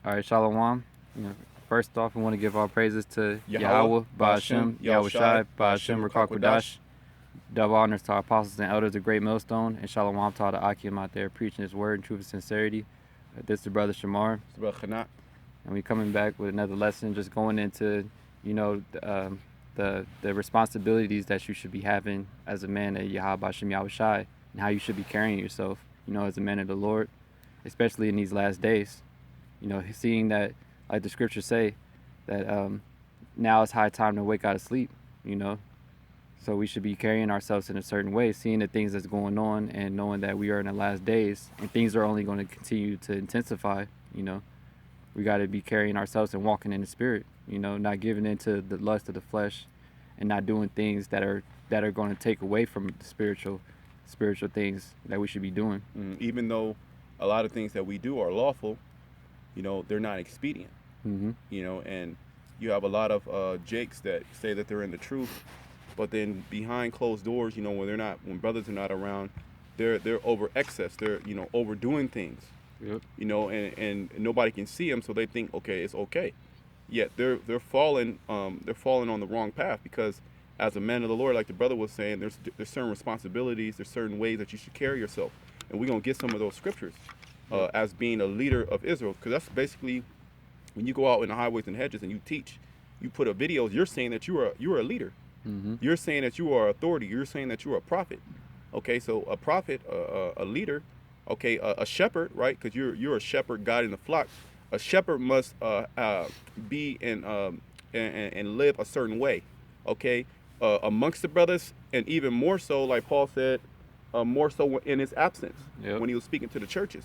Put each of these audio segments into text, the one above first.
All right, Shalom. First off, we want to give our praises to Yahweh, Yahweh, Ba'ashem, Yahweh Shai, Ba'ashem, Rakak Wadash. Double honors to our apostles and elders, the great millstone, and Shalom to all the Akim out there preaching his word in truth and sincerity. This is the brother Shamar. It's Brother Chanat. And we coming back with another lesson, just going into, the responsibilities that you should be having as a man at Yahweh, Ba'ashem, Yahweh Shai, and how you should be carrying yourself, as a man of the Lord, especially in these last days. Seeing that, like the scriptures say, that now it's high time to wake out of sleep, So we should be carrying ourselves in a certain way, seeing the things that's going on and knowing that we are in the last days and things are only going to continue to intensify, We got to be carrying ourselves and walking in the spirit, not giving into the lust of the flesh and not doing things that are going to take away from the spiritual things that we should be doing. Even though a lot of things that we do are lawful, they're not expedient. Mm-hmm. And you have a lot of jakes that say that they're in the truth, but then behind closed doors, when brothers are not around, they're over excess. They're overdoing things. Yep. And nobody can see them, so they think it's okay. Yet they're falling on the wrong path, because as a man of the Lord, like the brother was saying, there's certain responsibilities, there's certain ways that you should carry yourself, and we're gonna get some of those scriptures as being a leader of Israel, because that's basically when you go out in the highways and hedges and you teach, you put up videos, you're saying that you are a leader. Mm-hmm. You're saying that you are authority. You're saying that you're a prophet. Okay, so a prophet, a leader, a shepherd, right? Because you're a shepherd guiding the flock. A shepherd must be and live a certain way, amongst the brothers, and even more so, like Paul said, more so in his absence. Yep. When he was speaking to the churches.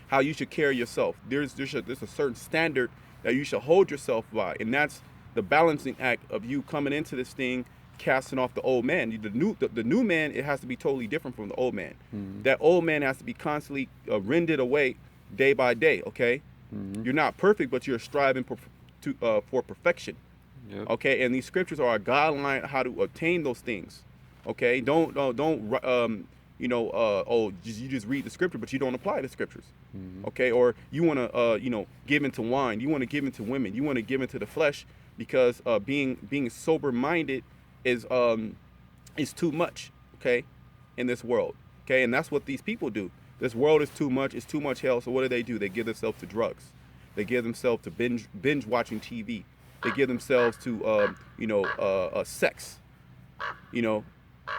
How you should carry yourself. There's a certain standard that you should hold yourself by, and that's the balancing act of you coming into this thing, casting off the old man. The new man, it has to be totally different from the old man. Mm-hmm. That old man has to be constantly rended away day by day. Okay, Mm-hmm. You're not perfect, but you're striving for perfection. Yep. Okay, and these scriptures are a guideline how to obtain those things. Okay, you just read the scripture, but you don't apply the scriptures. Mm-hmm. Okay, or you want to, give into wine. You want to give into women. You want to give into the flesh, because being sober-minded is too much. Okay, in this world. Okay, and that's what these people do. This world is too much. It's too much hell. So what do? They give themselves to drugs. They give themselves to binge watching TV. They give themselves to sex.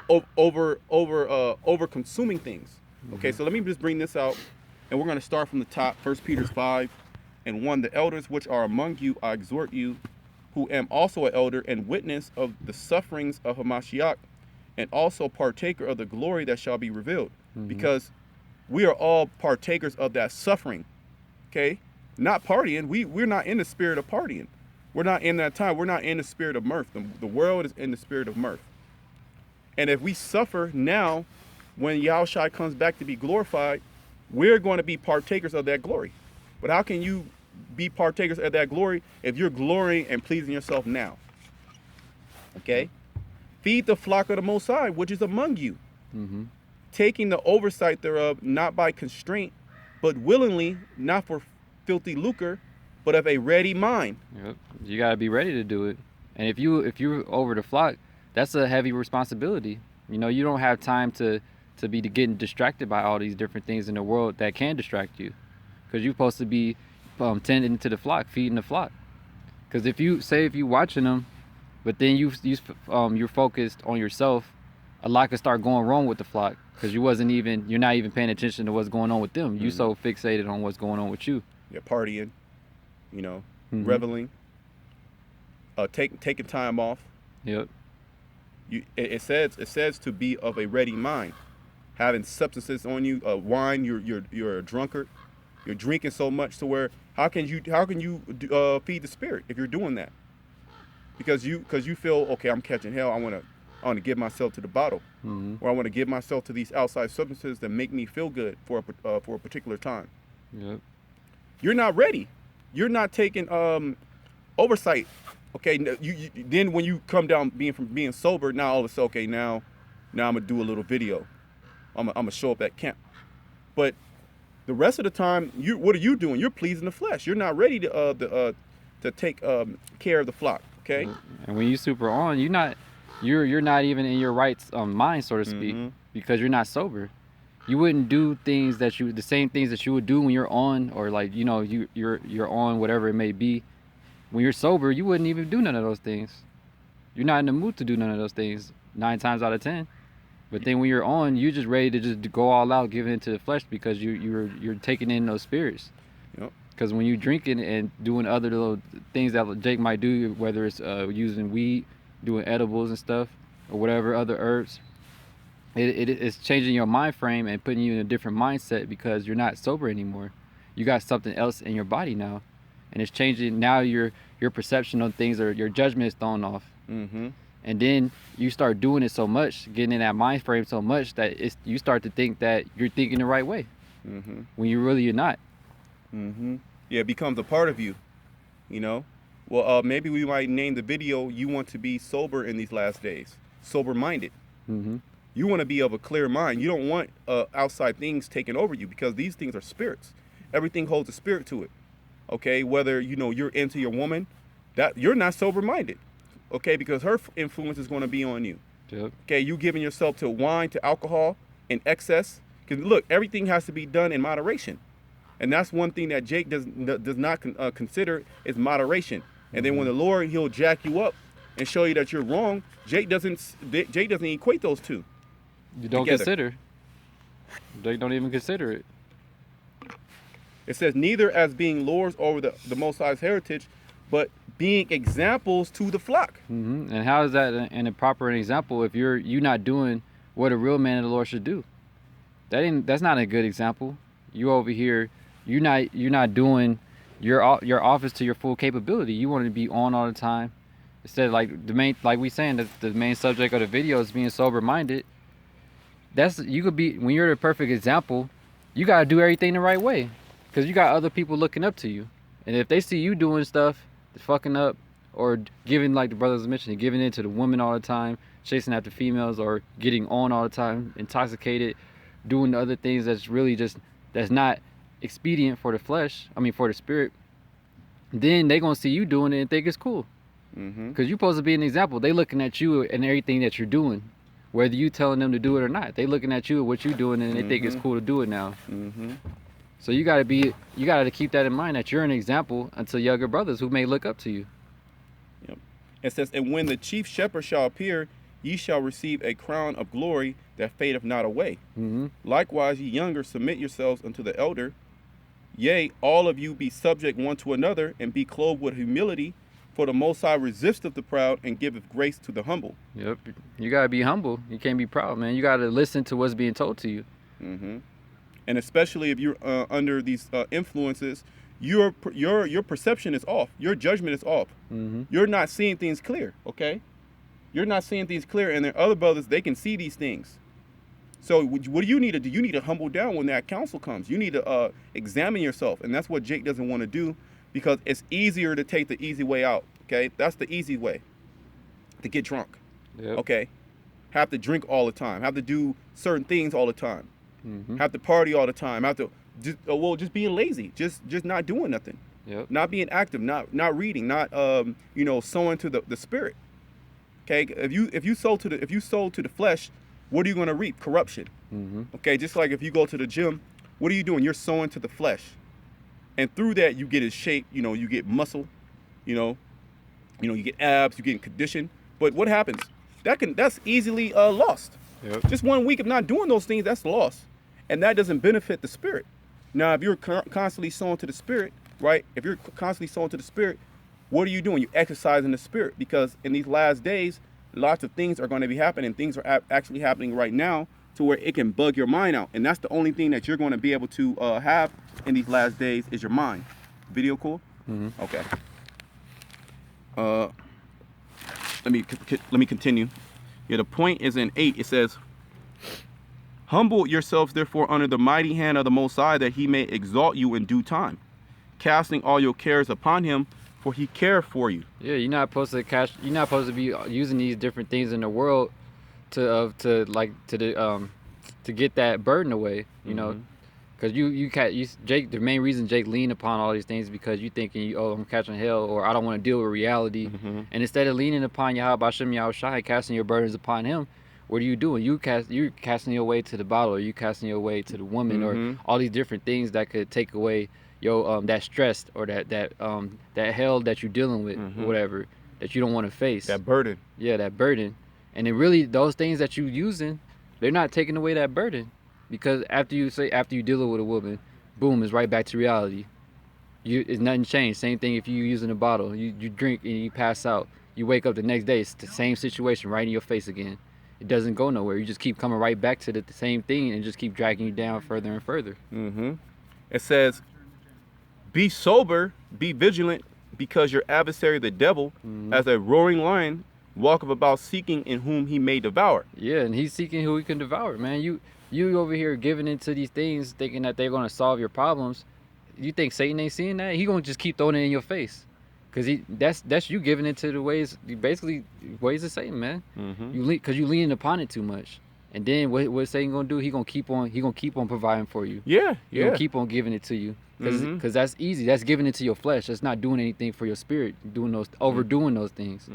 Over consuming things. Okay, so let me just bring this out, and we're going to start from the top. 1 Peter 5:1. The elders which are among you, I exhort you, who am also an elder and witness of the sufferings of Hamashiach, and also partaker of the glory that shall be revealed. Mm-hmm. Because we are all partakers of that suffering. Okay, not partying. We're not in the spirit of partying. We're not in that time. We're not in the spirit of mirth. The world is in the spirit of mirth. And if we suffer now, when Yahushua comes back to be glorified, we're going to be partakers of that glory. But how can you be partakers of that glory if you're glorying and pleasing yourself now? Okay? Feed the flock of the Most High, which is among you, Mm-hmm. taking the oversight thereof, not by constraint, but willingly, not for filthy lucre, but of a ready mind. Yep. You got to be ready to do it. And if you're over the flock, that's a heavy responsibility. You don't have time to be getting distracted by all these different things in the world that can distract you, because you're supposed to be tending to the flock, feeding the flock. Because if you watching them, but then you're focused on yourself, a lot could start going wrong with the flock, because you're not even paying attention to what's going on with them. Mm-hmm. You so fixated on what's going on with you. You're partying, Mm-hmm. reveling, taking time off. Yep. It says to be of a ready mind, having substances on you, wine. You're a drunkard. You're drinking so much to where how can you feed the spirit if you're doing that? Because you feel, okay, I'm catching hell. I want to give myself to the bottle, Mm-hmm. or I want to give myself to these outside substances that make me feel good for a particular time. Yep. You're not ready. You're not taking oversight. Okay, you then when you come down from being sober, now all of a sudden, okay, now I'm gonna do a little video. I'm gonna show up at camp. But The rest of the time, what are you doing? You're pleasing the flesh. You're not ready to take care of the flock. Okay. And when you super on, you're not even in your right mind, so to speak, because you're not sober. You wouldn't do the same things that you would do when you're on, or like, you know, you're on whatever it may be. When you're sober, you wouldn't even do none of those things. You're not in the mood to do none of those things 9 times out of 10. But then when you're on, you're just ready to just go all out, giving into the flesh, because you're taking in those spirits. Yep. Because when you're drinking and doing other little things that Jake might do, whether it's using weed, doing edibles and stuff, or whatever other herbs, it's changing your mind frame and putting you in a different mindset, because you're not sober anymore. You got something else in your body now, and it's changing. Now your perception on things, or your judgment is thrown off. And then you start doing it so much, getting in that mind frame so much, that you start to think that you're thinking the right way, when you're not. Yeah, it becomes a part of you, you know. Well, maybe we might name the video, "You Want to Be Sober in These Last Days." Sober-minded. You want to be of a clear mind. You don't want outside things taking over you, because these things are spirits. Everything holds a spirit to it. Okay, whether you're into your woman, that you're not sober-minded. Okay, because her influence is going to be on you. Yep. Okay, you giving yourself to wine, to alcohol in excess. Because look, everything has to be done in moderation, and that's one thing that Jake does not consider is moderation. And then when the Lord, he'll jack you up and show you that you're wrong. Jake doesn't equate those two. You don't together. consider. Jake don't even consider it. It says, neither as being lords over the Most High's heritage, but being examples to the flock. And how is that an proper example if you're not doing what a real man of the Lord should do? That's not a good example. You over here, you're not doing your office to your full capability. You want to be on all the time. Instead, like we saying that the main subject of the video is being sober minded. You could be, when you're the perfect example, you gotta do everything the right way, because you got other people looking up to you. And if they see you doing stuff, fucking up, or giving, like the brothers mentioned, giving in to the women all the time, chasing after females, or getting on all the time, intoxicated, doing other things that's not expedient for the flesh, for the spirit, then they gonna see you doing it and think it's cool. Because you're supposed to be an example. They looking at you and everything that you're doing, whether you telling them to do it or not. They looking at you and what you're doing, and they think it's cool to do it now. So you gotta keep that in mind, that you're an example unto younger brothers who may look up to you. Yep. It says, and when the chief shepherd shall appear, ye shall receive a crown of glory that fadeth not away. Likewise, ye younger, submit yourselves unto the elder. Yea, all of you be subject one to another, and be clothed with humility. For the Most High resisteth the proud, and giveth grace to the humble. Yep. You gotta be humble. You can't be proud, man. You gotta listen to what's being told to you. And especially if you're under these influences, your perception is off. Your judgment is off. You're not seeing things clear. Okay, you're not seeing things clear, and there are other brothers, they can see these things. So what do you need to do? You need to humble down when that counsel comes. You need to examine yourself, and that's what Jake doesn't want to do, because it's easier to take the easy way out. Okay, that's the easy way, to get drunk. Okay, have to drink all the time, have to do certain things all the time. Have to party all the time. Have to just being lazy, just not doing nothing. Not being active, not reading, not sowing to the spirit. Okay, if you sow to the flesh, what are you going to reap? Corruption. Okay, just like if you go to the gym, what are you doing? You're sowing to the flesh, and through that you get in shape. You get muscle. You get abs. You get in condition. But what happens? That's easily lost. Just 1 week of not doing those things, that's lost. And that doesn't benefit the spirit. Now, if you're constantly sowing to the spirit, right? If you're constantly sowing to the spirit, what are you doing? You're exercising the spirit, because in these last days, lots of things are going to be happening. Things are actually happening right now to where it can bug your mind out. And that's the only thing that you're going to be able to have in these last days is your mind. Video cool? Okay. Let me continue. Yeah, the point is in 8. It says, humble yourselves therefore under the mighty hand of the Most High, that he may exalt you in due time, casting all your cares upon him, for he careth for you. Yeah, you're not supposed to be using these different things in the world to get that burden away. You know, Cause Jake. The main reason Jake leaned upon all these things is because you thinking, oh, I'm catching hell, or I don't want to deal with reality. And instead of leaning upon Yahweh Hashem Yahushai, casting your burdens upon Him, what are you doing? You're casting your way to the bottle, or you casting your way to the woman, or all these different things that could take away your that stress or that hell that you're dealing with, or whatever that you don't want to face. That burden. Yeah, that burden. And then really those things that you're using, they're not taking away that burden. Because after you deal with a woman, boom, it's right back to reality. It's nothing changed. Same thing if you using a bottle. You drink and you pass out. You wake up the next day, it's the same situation right in your face again. It doesn't go nowhere. You just keep coming right back to the same thing and just keep dragging you down further and further. It says, be sober, be vigilant, because your adversary the devil, as a roaring lion, walketh about seeking in whom he may devour. Yeah, and he's seeking who he can devour, man. You over here giving into these things, thinking that they're gonna solve your problems. You think Satan ain't seeing that? He gonna just keep throwing it in your face, cause that's you giving into the ways of Satan, man. Cause you leaning upon it too much, and then what Satan gonna do? He gonna keep on providing for you. Yeah, He gonna keep on giving it to you, cause that's easy. That's giving it to your flesh. That's not doing anything for your spirit. Overdoing those things,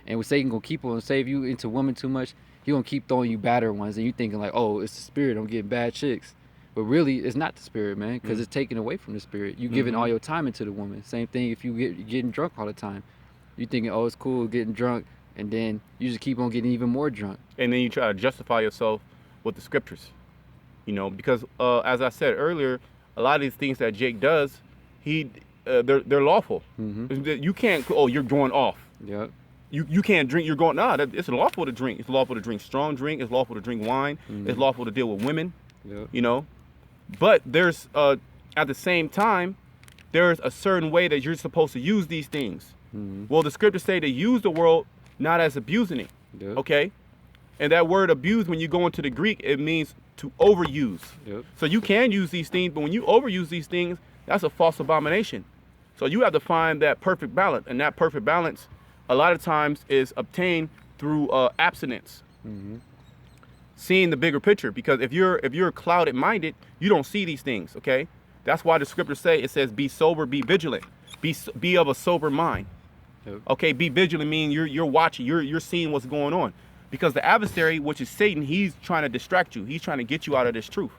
and with Satan gonna keep on save you into women too much. He gonna keep throwing you badder ones, and you thinking like, oh, it's the spirit, I'm getting bad chicks. But really, it's not the spirit, man, because it's taken away from the spirit. You giving all your time into the woman. Same thing if you getting drunk all the time. You thinking, oh, it's cool getting drunk, and then you just keep on getting even more drunk. And then you try to justify yourself with the scriptures, because as I said earlier, a lot of these things that Jake does, they're lawful. You can't. Oh, you're going off. Yep. You can't drink. You're going. Nah, it's lawful to drink. It's lawful to drink strong drink. It's lawful to drink wine. It's lawful to deal with women. Yep. But there's at the same time, there's a certain way that you're supposed to use these things. Well, the scriptures say to use the world not as abusing it. Yep. Okay, and that word abuse, when you go into the Greek, it means to overuse. Yep. So you can use these things, but when you overuse these things, that's a false abomination. So you have to find that perfect balance, and that perfect balance, a lot of times, is obtained through abstinence, seeing the bigger picture. Because if you're clouded minded, you don't see these things. Okay, that's why the scriptures say, it says, be sober, be vigilant, be of a sober mind. Yep. Okay, be vigilant means you're watching, you're seeing what's going on, because the adversary, which is Satan, he's trying to distract you. He's trying to get you out of this truth.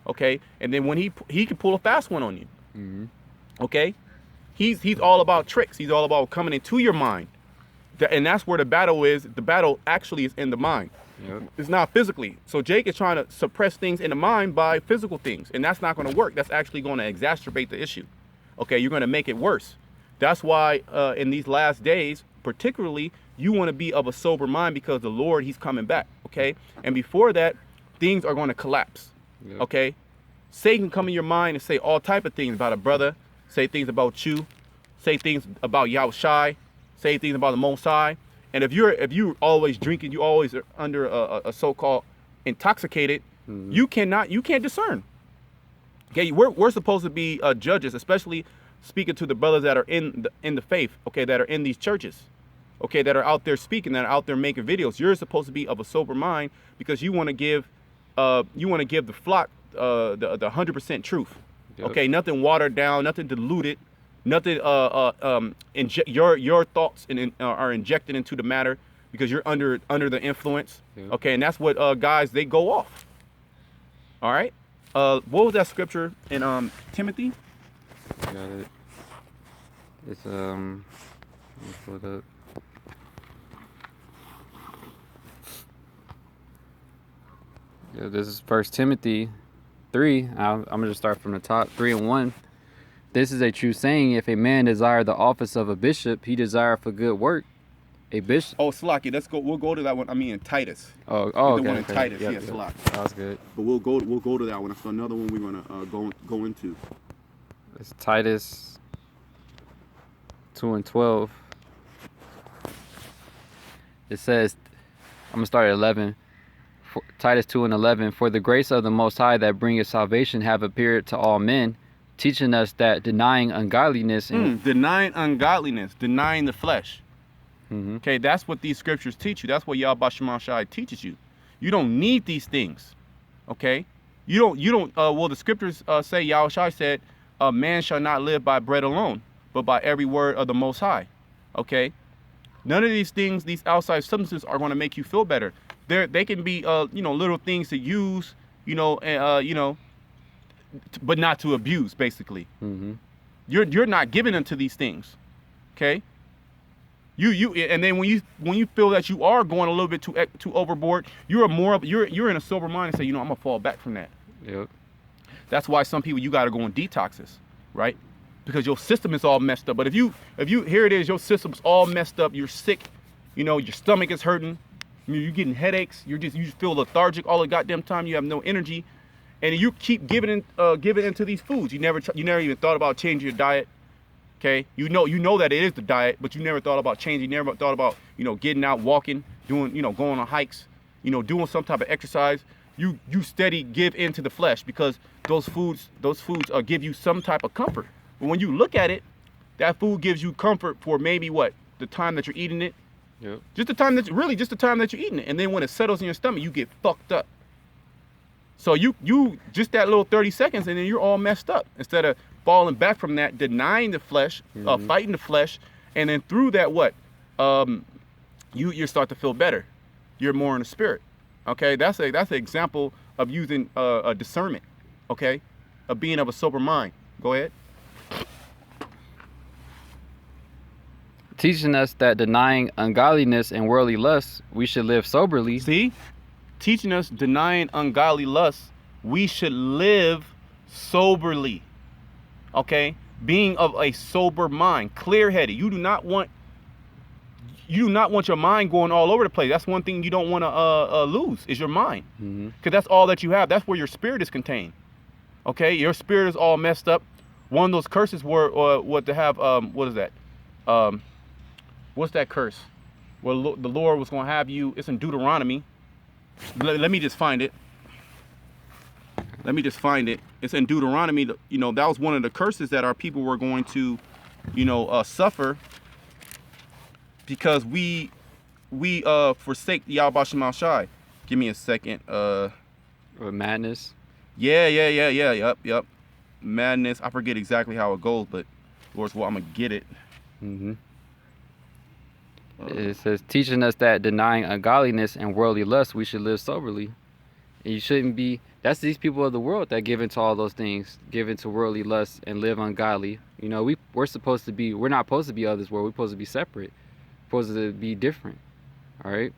Okay, and then when he can pull a fast one on you. Okay, he's all about tricks. He's all about coming into your mind. And that's where the battle is. The battle actually is in the mind. Yep. It's not physically. So Jake is trying to suppress things in the mind by physical things, and that's not going to work. That's actually going to exacerbate the issue. Okay, you're going to make it worse. That's why in these last days, particularly, you want to be of a sober mind, because the Lord, he's coming back. Okay, and before that, things are going to collapse. Yep. Okay, Satan come in your mind and say all type of things about a brother, say things about you, say things about Yahushai, say things about the Most High. And if you're always drinking, you always are under a so-called intoxicated, you can't discern. Okay, we're supposed to be judges, especially speaking to the brothers that are in the faith. Okay, that are in these churches. Okay, that are out there speaking, that are out there making videos. You're supposed to be of a sober mind, because you want to give the flock the 100% truth. Yep. Okay, nothing watered down, nothing diluted. Nothing. Your thoughts are injected into the matter, because you're under the influence. Yeah. Okay, and that's what guys, they go off. All right. What was that scripture in Timothy? Got it. It's let me pull it up. Yeah, this is 1 Timothy 3. I'm gonna just start from the top. 3:1. This is a true saying: if a man desire the office of a bishop, he desire for good work. A bishop. Oh, Salaki, let's go. We'll go to that one. I mean, in Titus. Oh, the okay. one in Titus. Yep, Yeah, Salaki. That's good. But we'll go to that one. That's another one we're gonna go into. It's Titus 2:12. It says, I'm gonna start at 11. Titus 2:11. For the grace of the Most High that bringeth salvation have appeared to all men, teaching us that denying ungodliness denying the flesh. Okay, that's what these scriptures teach you. That's what Yahweh Shai teaches you. You don't need these things. Okay, You don't. Well, the scriptures say, Yahushua said, "Man shall not live by bread alone, but by every word of the Most High." Okay. None of these things, these outside substances, are going to make you feel better. They can be, little things to use, but not to abuse. Basically, you're not giving into these things. Okay. And then when you feel that you are going a little bit too overboard, you're in a sober mind and say, I'm gonna fall back from that. Yep. That's why some people, you got to go on detoxes, right? Because your system is all messed up. But if you here it is, your system's all messed up. You're sick, your stomach is hurting, you're getting headaches. You just feel lethargic all the goddamn time. You have no energy, and you keep giving into these foods. You never even thought about changing your diet. Okay, you know that it is the diet, but you never thought about changing. You never thought about getting out, walking, doing going on hikes, doing some type of exercise. You steady give into the flesh because those foods give you some type of comfort. But when you look at it, that food gives you comfort for maybe the time that you're eating it. Yep. Just the time that you're eating it, and then when it settles in your stomach, you get fucked up. So you just that little 30 seconds, and then you're all messed up. Instead of falling back from that, denying the flesh, fighting the flesh, and then through that, you start to feel better. You're more in the spirit. Okay, that's an example of using a discernment. Okay, of being of a sober mind. Go ahead. Teaching us that denying ungodliness and worldly lusts, we should live soberly. See, teaching us denying ungodly lusts, we should live soberly. Okay, being of a sober mind, clear-headed. You do not want your mind going all over the place. That's one thing you don't want to lose is your mind, because that's all that you have. That's where your spirit is contained. Okay, your spirit is all messed up. One of those curses were what to have. What is that? What's that curse? Well, the Lord was going to have you. It's in Deuteronomy. Let me just find it. It's in Deuteronomy. That was one of the curses that our people were going to, suffer because we forsake Yahweh Shem Shai. Give me a second. Or madness. Yeah. Yep. Madness. I forget exactly how it goes, but Lord's will, I'm gonna get it. It says, teaching us that denying ungodliness and worldly lust, we should live soberly. And you shouldn't be. That's these people of the world that give into all those things, give into worldly lust and live ungodly. We're supposed to be. We're not supposed to be of this world. We're supposed to be separate. We're supposed to be different. All right.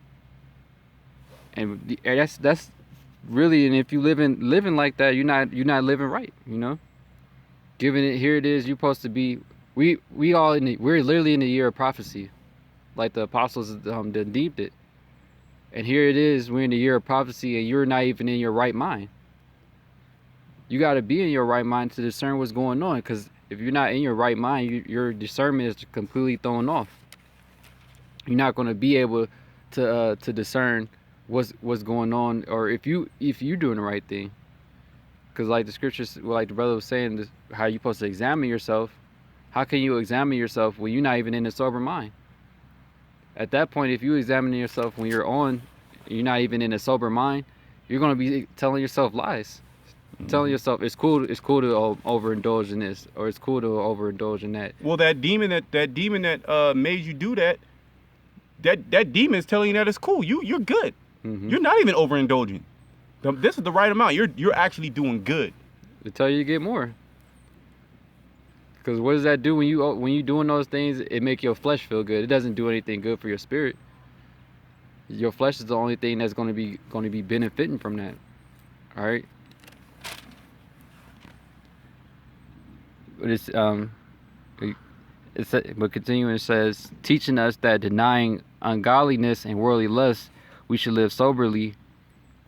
And that's really. And if you living like that, you're not living right. Giving it, here it is. You're supposed to be. We're literally in the year of prophecy, like the apostles deemed it. And here it is, we're in the year of prophecy, and you're not even in your right mind. You got to be in your right mind to discern what's going on, because if you're not in your right mind, your discernment is completely thrown off. You're not going to be able to discern what's going on, or if you're doing the right thing. Because like the scriptures, like the brother was saying, how you're supposed to examine yourself. How can you examine yourself when you're not even in a sober mind? At that point, if you examine yourself when you're not even in a sober mind, you're going to be telling yourself lies. Telling yourself it's cool to overindulge in this, or it's cool to overindulge in that. Well, that demon that made you do that demon is telling you that it's cool. You're good. You're not even overindulging. This is the right amount. You're actually doing good. To tell you to get more. Because what does that do when you doing those things? It make your flesh feel good. It doesn't do anything good for your spirit. Your flesh is the only thing that's going to be benefiting from that. All right. But but continuing, it says, teaching us that denying ungodliness and worldly lust, we should live soberly,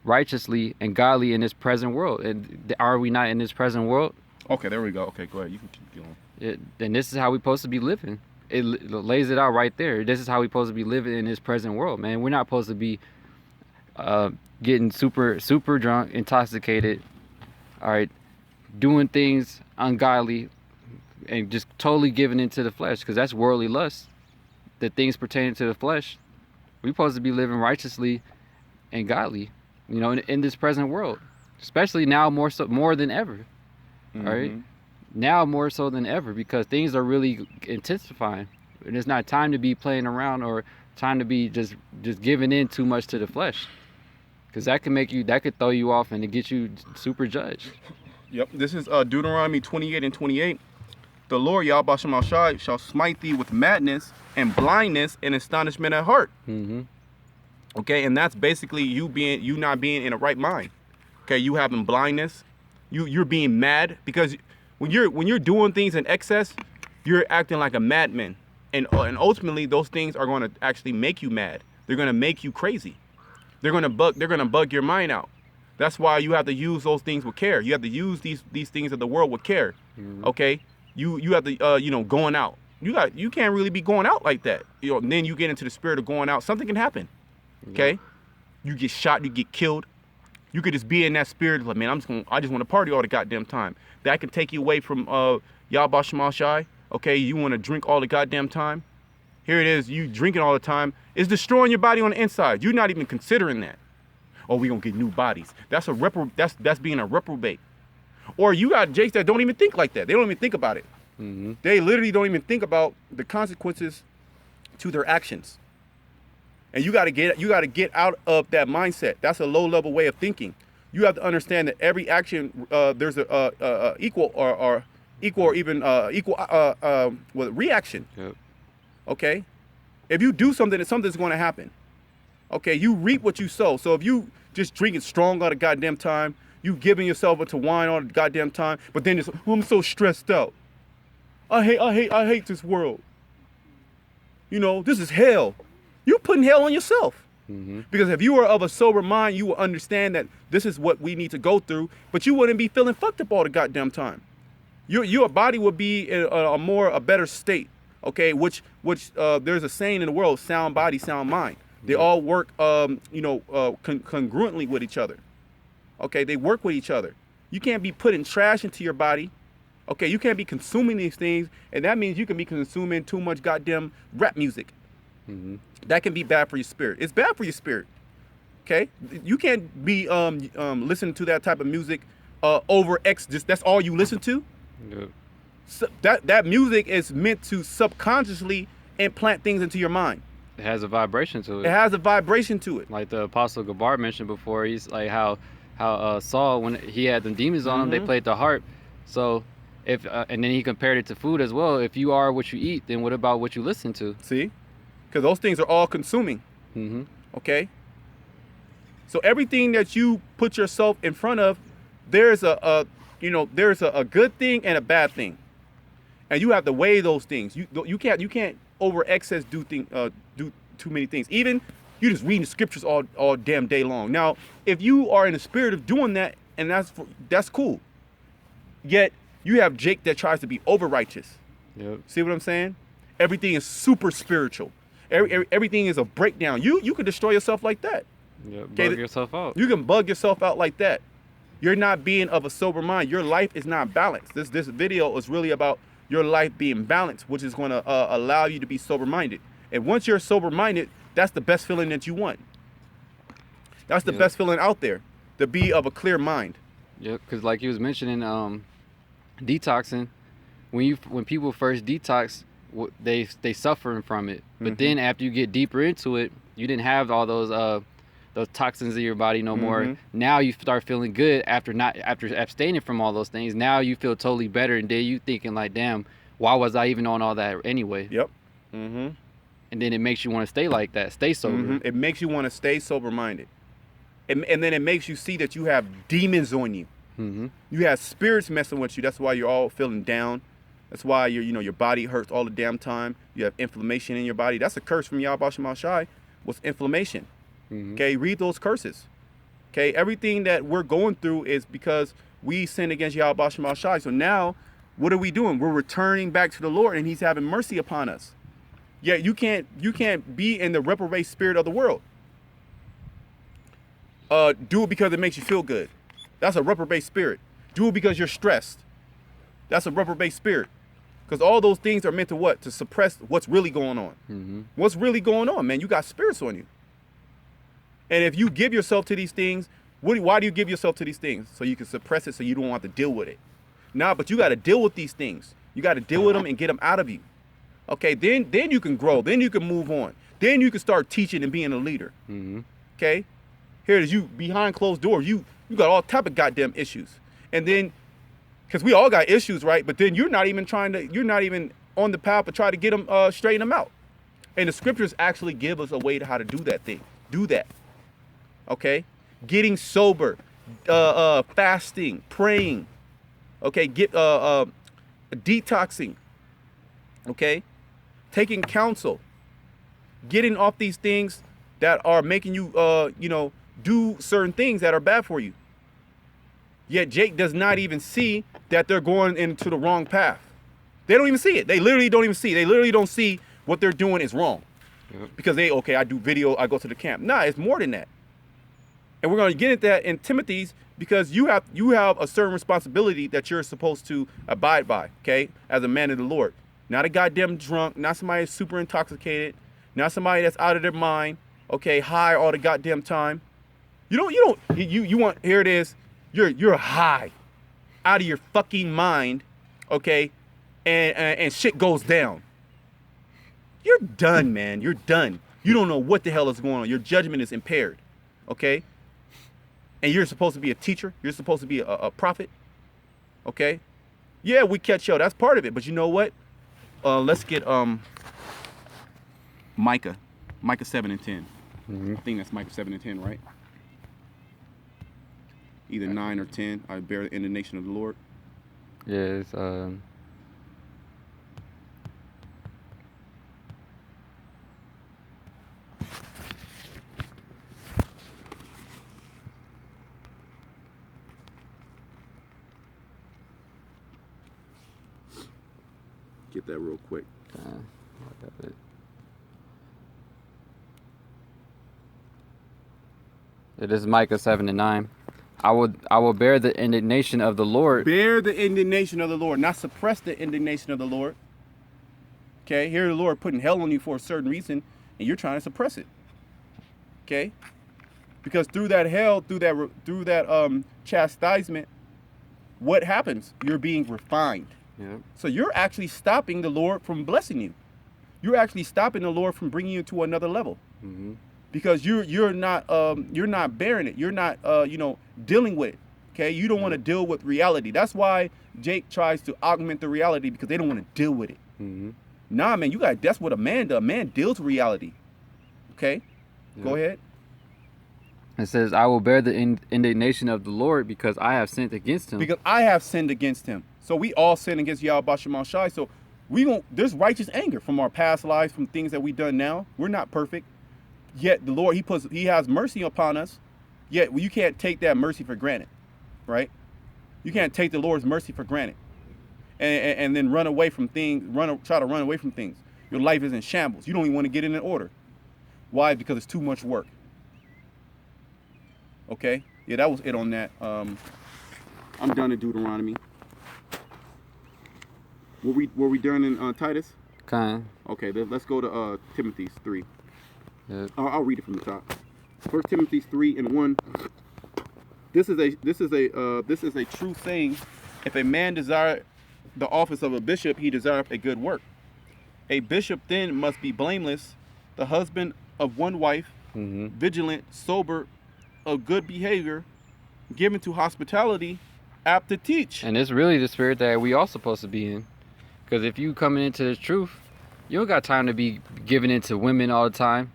righteously, and godly in this present world. And are we not in this present world? Okay, there we go. Okay, go ahead. You can keep going. And this is how we're supposed to be living. It lays it out right there. This is how we're supposed to be living in this present world, man. We're not supposed to be getting super drunk, intoxicated, all right, doing things ungodly, and just totally giving into the flesh, because that's worldly lust. The things pertaining to the flesh, we're supposed to be living righteously and godly, in this present world. especially now more than ever. All right, now more so than ever because things are really intensifying, and it's not time to be playing around or time to be just giving in too much to the flesh, because that could throw you off and it get you super judged. Yep. This is Deuteronomy 28:28. The Lord Yahweh Shem Shai shall smite thee with madness and blindness and astonishment at heart. Okay, and that's basically you not being in a right mind. Okay, you having blindness, you're being mad because when you're doing things in excess, you're acting like a madman, and ultimately those things are going to actually make you mad. They're going to make you crazy. They're going to bug your mind out. That's why you have to use those things with care. You have to use these things of the world with care. Okay, you have to going out. You can't really be going out like that. And then you get into the spirit of going out. Something can happen. Okay, you get shot, you get killed. You could just be in that spirit like, man, I just want to party all the goddamn time. That can take you away from Yahweh Shema Shai. Okay, you want to drink all the goddamn time. Here it is, you drinking all the time. It's destroying your body on the inside. You're not even considering that. Oh, we gonna get new bodies. That's being a reprobate. Or you got jakes that don't even think like that. They don't even think about it. They literally don't even think about the consequences to their actions. And you got to get out of that mindset. That's a low-level way of thinking. You have to understand that every action there's a equal reaction. Yep. Okay, if you do something, something's going to happen. Okay, you reap what you sow. So if you just drinking strong all the goddamn time, you giving yourself to wine all the goddamn time, but then it's, I'm so stressed out. I hate this world. This is hell. You're putting hell on yourself. Because if you are of a sober mind, you will understand that this is what we need to go through, but you wouldn't be feeling fucked up all the goddamn time. Your body would be in a better state. Okay, which there's a saying in the world: sound body, sound mind. They all work, congruently with each other. Okay, they work with each other. You can't be putting trash into your body. Okay, you can't be consuming these things, and that means you can be consuming too much goddamn rap music. That can be bad for your spirit. It's bad for your spirit. Okay, you can't be listening to that type of music over X. That's all you listen to. Yep. So that music is meant to subconsciously implant things into your mind. It has a vibration to it. It has a vibration to it. Like the Apostle Gabar mentioned before, he's like how Saul, when he had them demons on him, they played the harp. So if and then he compared it to food as well. If you are what you eat, then what about what you listen to? See, because those things are all consuming. Okay. So everything that you put yourself in front of, there's a good thing and a bad thing, and you have to weigh those things. You can't over excess do too many things. Even you just reading the scriptures all damn day long. Now, if you are in the spirit of doing that, and that's cool. Yet you have Jake that tries to be over righteous. Yep. See what I'm saying? Everything is super spiritual. Everything is a breakdown. You can destroy yourself like that. Yep. Bug yourself out. You can bug yourself out like that. You're not being of a sober mind. Your life is not balanced. This video is really about your life being balanced, which is going to allow you to be sober-minded. And once you're sober-minded, that's the best feeling that you want. That's the best feeling out there, to be of a clear mind. Yeah, because like you was mentioning, detoxing. When people first detox, they suffering from it. But then after you get deeper into it, you didn't have all those toxins in your body no more. Now you start feeling good after abstaining from all those things. Now you feel totally better, and then you thinking like, damn, why was I even on all that anyway? Yep. And then it makes you want to stay like that, stay sober. It makes you want to stay sober-minded, and then it makes you see that you have demons on you. You have spirits messing with you. That's why you're all feeling down. That's why your body hurts all the damn time. You have inflammation in your body. That's a curse from Yahweh Shema Shai, was inflammation. Okay, read those curses. Okay, everything that we're going through is because we sinned against Yahweh Shema Shai. So now, what are we doing? We're returning back to the Lord, and He's having mercy upon us. Yet you can't be in the reprobate spirit of the world. Do it because it makes you feel good. That's a reprobate spirit. Do it because you're stressed. That's a reprobate spirit. Because all those things are meant to what? To suppress what's really going on. What's really going on, man? You got spirits on you. And if you give yourself to these things, Why do you give yourself to these things? So you can suppress it so you don't have to deal with it. Nah, but you got to deal with these things. You got to deal with them and get them out of you. Okay, then you can grow. Then you can move on. Then you can start teaching and being a leader. Mm-hmm. Okay? Here it is, you behind closed doors. You got all type of goddamn issues. And then, because we all got issues, right? But then you're not even on the path to try to get them, straighten them out. And the scriptures actually give us a way to how to do that thing. Do that. Okay? Getting sober, fasting, praying. Okay? Detoxing. Okay? Taking counsel. Getting off these things that are making you, do certain things that are bad for you. Yet Jake does not even see that they're going into the wrong path. They don't even see it. They literally don't even see. They literally don't see what they're doing is wrong. Yep. Because I do video, I go to the camp. Nah, it's more than that. And we're going to get into that in Timothy's because you have a certain responsibility that you're supposed to abide by, okay, as a man of the Lord. Not a goddamn drunk, not somebody that's super intoxicated, not somebody that's out of their mind, okay, high all the goddamn time. You want, here it is, you're high, out of your fucking mind, okay, and shit goes down. You're done, man. You're done. You don't know what the hell is going on. Your judgment is impaired, okay? And you're supposed to be a teacher. You're supposed to be a prophet, okay? Yeah, we catch yo. That's part of it. But you know what? Let's get Micah 7 and 10. Mm-hmm. I think that's Micah 7 and 10, right? Either 9 or 10. I bear the indignation of the Lord. Yeah, it's Get that real quick. It is Micah 7 and 9. I will bear the indignation of the Lord. Bear the indignation of the Lord, not suppress the indignation of the Lord. Okay, here the Lord putting hell on you for a certain reason, and you're trying to suppress it. Okay, because through that hell, through that chastisement, what happens? You're being refined. Yep. So you're actually stopping the Lord from blessing you. You're actually stopping the Lord from bringing you to another level. Mm-hmm. Because you're not bearing it. You're not dealing with it. Okay, you don't want to deal with reality. That's why Jake tries to augment the reality because they don't want to deal with it. Mm-hmm. Nah, man, that's what a man does. A man deals with reality. Okay, Yep. Go ahead. It says, I will bear the indignation of the Lord because I have sinned against him. Because I have sinned against him. So we all sin against Yahweh Shema Shai. So there's righteous anger from our past lives, from things that we've done now. We're not perfect. Yet the Lord, he has mercy upon us. Yet you can't take that mercy for granted, right? You can't take the Lord's mercy for granted, and then run away from things. Try to run away from things. Your life is in shambles. You don't even want to get it in order. Why? Because it's too much work. Okay. Yeah, that was it on that. I'm done in Deuteronomy. Were we done in Titus? Kind. Okay. Let's go to Timothy's 3. Yep. I'll read it from the top. 1 Timothy 3 and 1. This is a true saying. If a man desire the office of a bishop, he desireth a good work. A bishop then must be blameless, the husband of one wife, Mm-hmm. vigilant, sober, of good behavior, given to hospitality, apt to teach. And it's really the spirit that we all supposed to be in. Because if you coming into this truth, you don't got time to be giving into women all the time.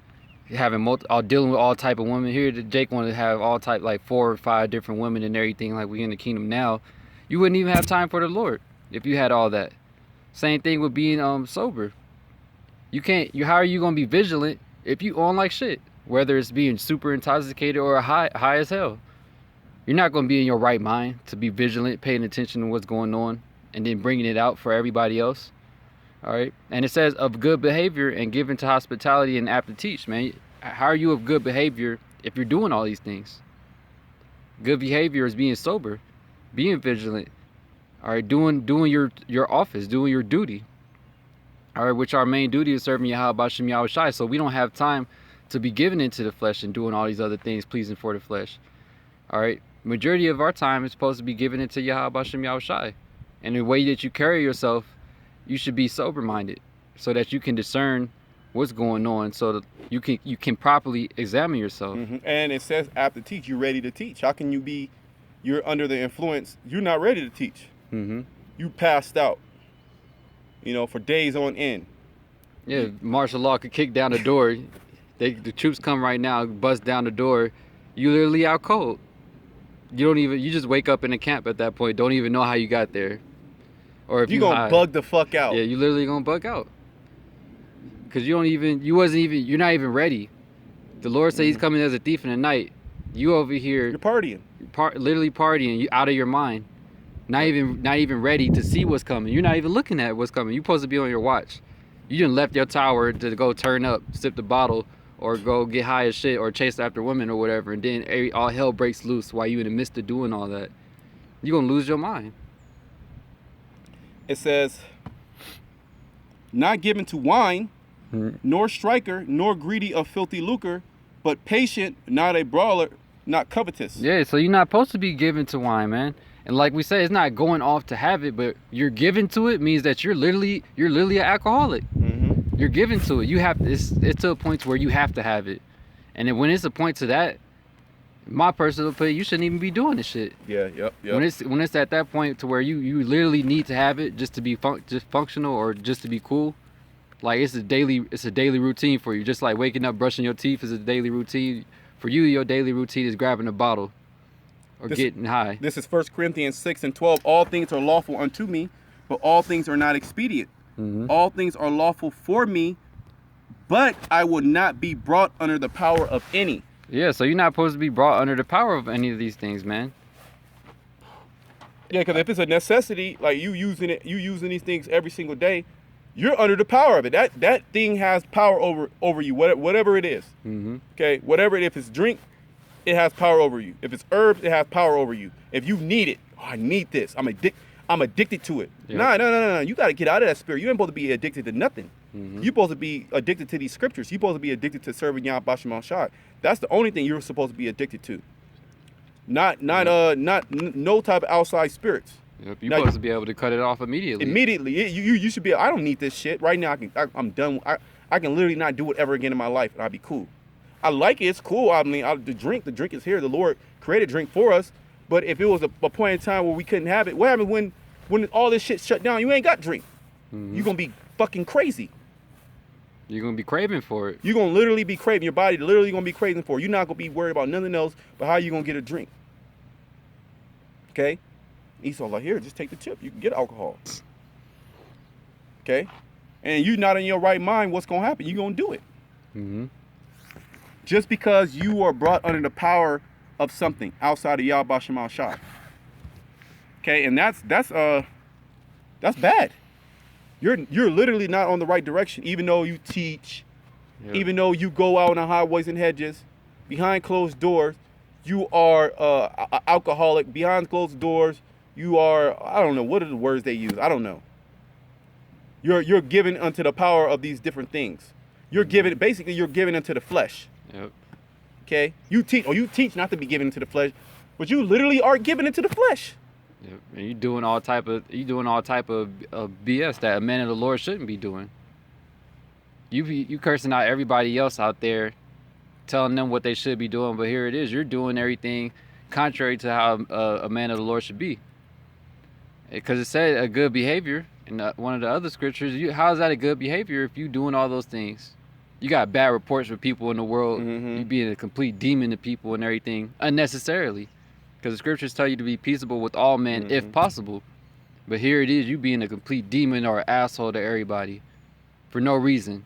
Having dealing with all type of women. Here Jake wanted to have all type, like 4 or 5 different women and everything, like we in the kingdom now. You wouldn't even have time for the Lord if you had all that. Same thing with being sober. How are you gonna be vigilant if you on like shit? Whether it's being super intoxicated or high as hell. You're not gonna be in your right mind to be vigilant, paying attention to what's going on, and then bringing it out for everybody else. All right, and it says of good behavior and given to hospitality and apt to teach. Man, how are you of good behavior if you're doing all these things? Good behavior is being sober, being vigilant. All right, doing your office, doing your duty. All right, which our main duty is serving Yahweh B'Shem Yahweh Shai. So we don't have time to be given into the flesh and doing all these other things pleasing for the flesh. All right, majority of our time is supposed to be given into Yahweh Hashem Yahushai, and the way that you carry yourself, you should be sober-minded, so that you can discern what's going on, so that you can properly examine yourself. And it says after teach, you're ready to teach. How can you be? You're under the influence. You're not ready to teach. You passed out. You know, for days on end. Yeah, martial law could kick down the door. The troops come right now, bust down the door. You literally out cold. You just wake up in the camp at that point. Don't even know how you got there. Or if you're gonna bug the fuck out. Yeah, you literally gonna bug out. Cause you're not even ready. The Lord said He's coming as a thief in the night. You over here, you're partying. Literally partying. You out of your mind. Not even ready to see what's coming. You're not even looking at what's coming. You're supposed to be on your watch. You didn't left your tower to go turn up, sip the bottle, or go get high as shit, or chase after women or whatever, and then all hell breaks loose while you in the midst of doing all that. You're gonna lose your mind. It says, not given to wine, nor striker, nor greedy of filthy lucre, but patient, not a brawler, not covetous. Yeah, so you're not supposed to be given to wine, man. And like we said, it's not going off to have it, but you're given to it means that you're literally an alcoholic. You're given to it. You have it's to a point where you have to have it. And then when it's a point to that, my personal opinion, you shouldn't even be doing this shit. Yeah, yep. When it's at that point to where you literally need to have it just to be just functional or just to be cool, like it's a daily routine for you. Just like waking up, brushing your teeth is a daily routine. For you, your daily routine is grabbing a bottle or getting high. This is 1 Corinthians 6:12. All things are lawful unto me, but all things are not expedient. All things are lawful for me, but I will not be brought under the power of any. Yeah, so you're not supposed to be brought under the power of any of these things, man. Yeah, because if it's a necessity, like you using these things every single day, you're under the power of it. That thing has power over you, whatever it is. Okay, whatever if it's drink, it has power over you. If it's herbs, it has power over you. If you need it, I need this. I'm addicted to it. Yep. No. You got to get out of that spirit. You ain't supposed to be addicted to nothing. You're supposed to be addicted to these scriptures. You're supposed to be addicted to serving Yahweh Bashem Shai. That's the only thing you're supposed to be addicted to. Not no type of outside spirits. Yep, you're supposed to be able to cut it off immediately. You should be. I don't need this shit right now. I'm done. I can literally not do it ever again in my life, and I'll be cool. I like it. It's cool. I mean, the drink is here. The Lord created drink for us. But if it was a point in time where we couldn't have it, what happened when all this shit shut down? You ain't got drink. You're gonna be fucking crazy. You're gonna be craving for it. You're gonna literally be craving. Your body literally gonna be craving for it. You're not gonna be worried about nothing else but how you gonna get a drink. Okay? Esau's like, here, just take the chip. You can get alcohol. Okay? And you're not in your right mind, what's gonna happen? You're gonna do it. Just because you are brought under the power of something outside of Yahweh Bashem Shai. Okay, and that's bad. You're literally not on the right direction, even though you teach, even though you go out on highways and hedges, behind closed doors, you are an alcoholic. Behind closed doors, you are, I don't know, what are the words they use? I don't know. You're given unto the power of these different things. You're given unto the flesh. Yep. Okay? You teach not to be given into the flesh, but you literally are given into the flesh. Yep. And you're doing all type of BS that a man of the Lord shouldn't be doing. You cursing out everybody else out there, telling them what they should be doing, but here it is, you're doing everything contrary to how a man of the Lord should be. Because it said a good behavior in one of the other scriptures. How is that a good behavior if you doing all those things? You got bad reports for people in the world. You being a complete demon to people and everything unnecessarily. Because the scriptures tell you to be peaceable with all men if possible. But here it is, you being a complete demon or an asshole to everybody for no reason.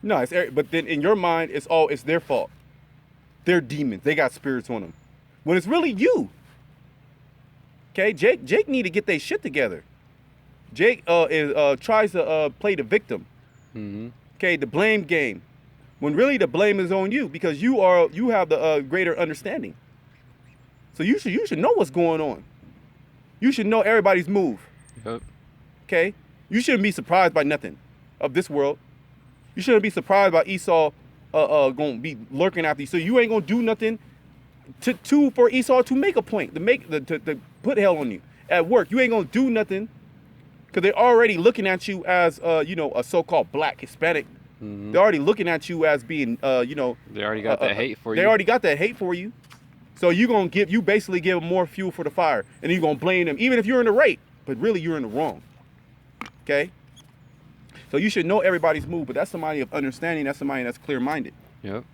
No, but then in your mind, it's their fault. They're demons. They got spirits on them. When it's really you. Okay, Jake need to get their shit together. Jake tries to play the victim. Okay, the blame game. When really the blame is on you because you have the greater understanding. So you should know what's going on. You should know everybody's move. Yep. Okay? You shouldn't be surprised by nothing of this world. You shouldn't be surprised by Esau gonna be lurking after you. So you ain't gonna do nothing. for Esau to make a point, to put hell on you at work. You ain't gonna do nothing because they're already looking at you as a so-called black Hispanic. Mm-hmm. They're already looking at you as being They already got that hate for you. They already got that hate for you. So you basically give them more fuel for the fire, and you're gonna blame them, even if you're in the right, but really you're in the wrong. Okay. So you should know everybody's move, but that's somebody of understanding. That's somebody that's clear-minded. Yep.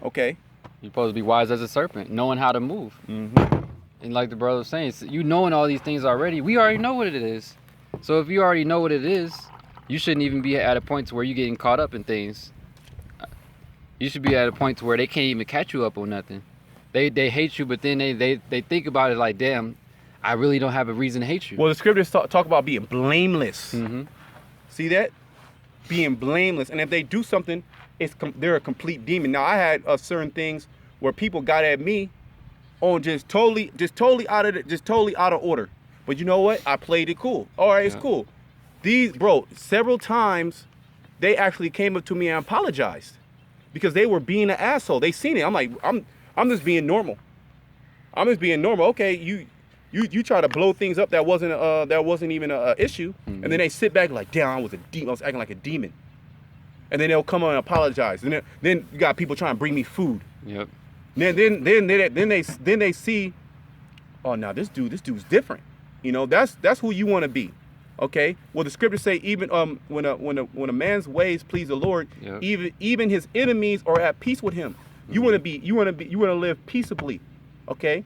Okay. You're supposed to be wise as a serpent, knowing how to move. Mm-hmm. And like the brother was saying, you knowing all these things already, we already know what it is. So if you already know what it is, you shouldn't even be at a point to where you're getting caught up in things. You should be at a point to where they can't even catch you up on nothing. They hate you, but then they think about it like, damn, I really don't have a reason to hate you. Well, the scriptures talk about being blameless. Mm-hmm. See that? Being blameless. And if they do something, they're a complete demon. Now, I had certain things where people got at me on just totally out of order. But you know what? I played it cool. All right, it's cool. Several times they actually came up to me and apologized because they were being an asshole. They seen it. I'm like, I'm just being normal. I'm just being normal. Okay, you try to blow things up that wasn't even an issue, and then they sit back like, damn, I was acting like a demon, and then they'll come on and apologize, and then you got people trying to bring me food. Yep. Then they see, oh, now this dude's different. That's who you want to be. Okay. Well, the scriptures say even when a man's ways please the Lord, yep, even his enemies are at peace with him. You want to live peaceably. Okay.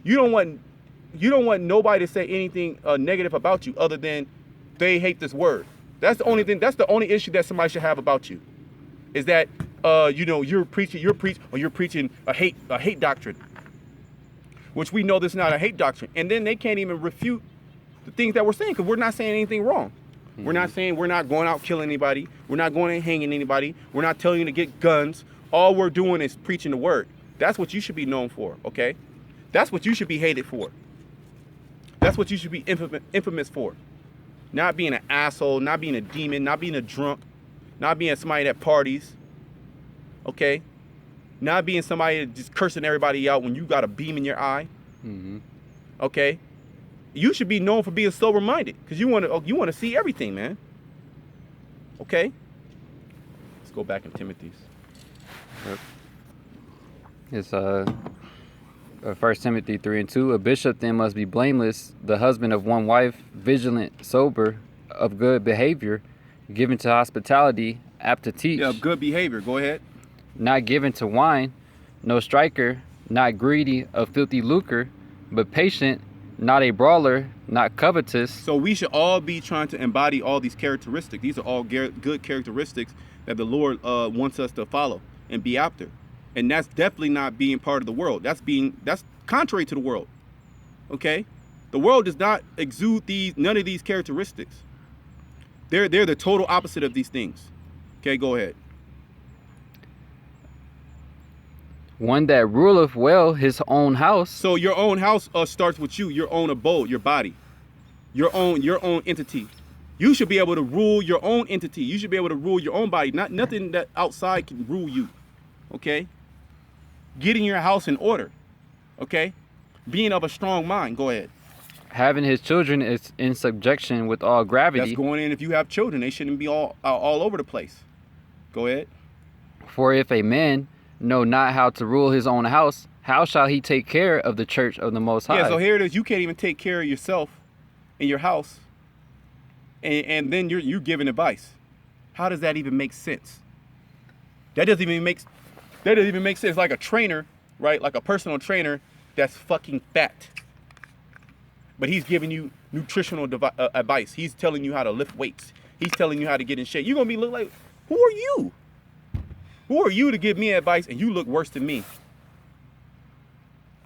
You don't want nobody to say anything negative about you other than they hate this word. That's the only thing. That's the only issue that somebody should have about you, is that you're preaching a hate doctrine, which we know this is not a hate doctrine. And then they can't even refute the things that we're saying because we're not saying anything wrong. Mm-hmm. We're not saying we're not going out killing anybody. We're not going and hanging anybody. We're not telling you to get guns. All we're doing is preaching the word. That's what you should be known for, okay? That's what you should be hated for. That's what you should be infamous for. Not being an asshole, not being a demon, not being a drunk, not being somebody that parties, okay? Not being somebody that just cursing everybody out when you got a beam in your eye, mm-hmm, okay? You should be known for being sober-minded because you want to see everything, man. Okay? Let's go back in Timothy's. Yep. It's 1 Timothy 3:2. A bishop then must be blameless, the husband of one wife, vigilant, sober, of good behavior, given to hospitality, apt to teach. Yeah, good behavior. Go ahead. Not given to wine, no striker, not greedy of filthy lucre, but patient, not a brawler, not covetous. So we should all be trying to embody all these characteristics. These are all good characteristics that the Lord wants us to follow and be after. And that's definitely not being part of the world. That's contrary to the world. Okay? The world does not exude none of these characteristics. They're the total opposite of these things. Okay, go ahead. One that ruleth well his own house. So your own house starts with you, your own abode, your body, your own entity. You should be able to rule your own entity. You should be able to rule your own body. Nothing that outside can rule you. Okay? Getting your house in order. Okay? Being of a strong mind. Go ahead. Having his children is in subjection with all gravity. That's going in if you have children. They shouldn't be all over the place. Go ahead. For if a man know not how to rule his own house, how shall he take care of the church of the Most High? Yeah, so here it is. You can't even take care of yourself in your house. And then you're giving advice. How does that even make sense? That doesn't even make sense. Like a trainer, right? Like a personal trainer that's fucking fat. But he's giving you nutritional advice. He's telling you how to lift weights. He's telling you how to get in shape. You're going to look like, who are you? Who are you to give me advice and you look worse than me?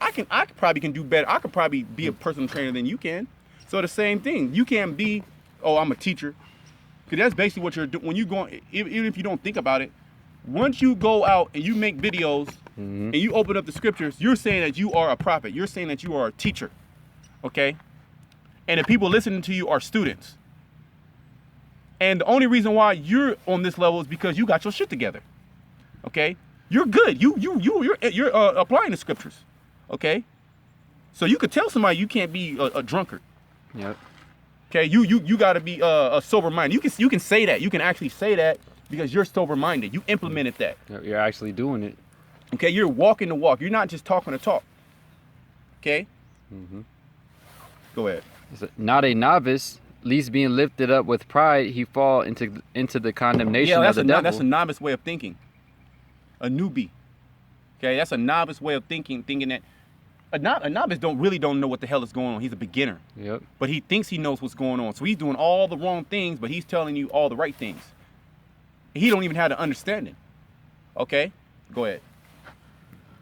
I probably can do better. I could probably be a personal trainer than you can. So the same thing. You can't be, oh, I'm a teacher. Because that's basically what you're doing. When you go, even if you don't think about it, once you go out and you make videos and you open up the scriptures, you're saying that you are a prophet. You're saying that you are a teacher. Okay? And the people listening to you are students. And the only reason why you're on this level is because you got your shit together. Okay? You're good. You're applying the scriptures. Okay? So you could tell somebody you can't be a drunkard. Yep. Okay? You got to be a sober-minded. You can say that. You can actually say that because you're sober-minded. You implemented that. You're actually doing it. Okay? You're walking the walk. You're not just talking the talk. Okay? Mm-hmm. Go ahead. Not a novice, least being lifted up with pride, he fall into the condemnation of the devil. That's a novice way of thinking. A newbie. Okay, that's a novice way of thinking that a novice don't know what the hell is going on. He's a beginner. Yep. But he thinks he knows what's going on. So he's doing all the wrong things, but he's telling you all the right things. He don't even have the understanding. Okay? Go ahead.